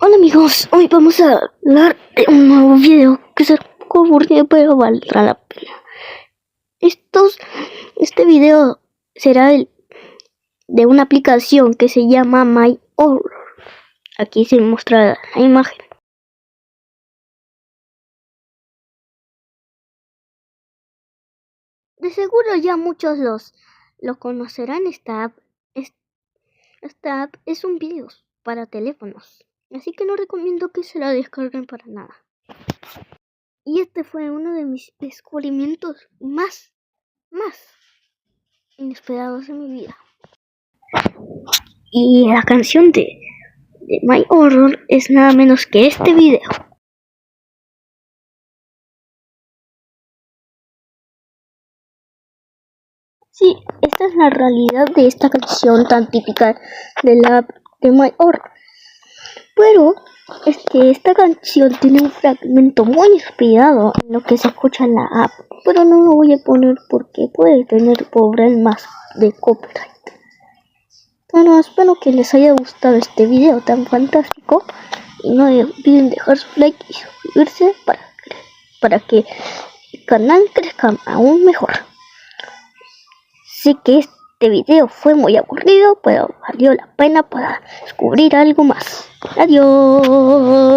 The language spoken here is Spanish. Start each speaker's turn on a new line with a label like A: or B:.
A: Hola amigos, hoy vamos a hablar de un nuevo video que será un poco aburrido pero valdrá la pena. Este video será de una aplicación que se llama My Horror. Aquí se muestra la imagen. De seguro ya muchos lo conocerán. Esta app es un video para teléfonos, así que no recomiendo que se la descarguen para nada. Y este fue uno de mis descubrimientos más inesperados en mi vida. Y la canción de My Horror es nada menos que este video. Sí, esta es la realidad de esta canción tan típica de la app de My Horror. Pero esta canción tiene un fragmento muy inspirado en lo que se escucha en la app, pero no lo voy a poner porque puede tener problemas de copyright. Bueno, espero que les haya gustado este video tan fantástico y no olviden dejar su like y suscribirse para que el canal crezca aún mejor. Sé que este video fue muy aburrido, pero valió la pena para descubrir algo más. Adiós.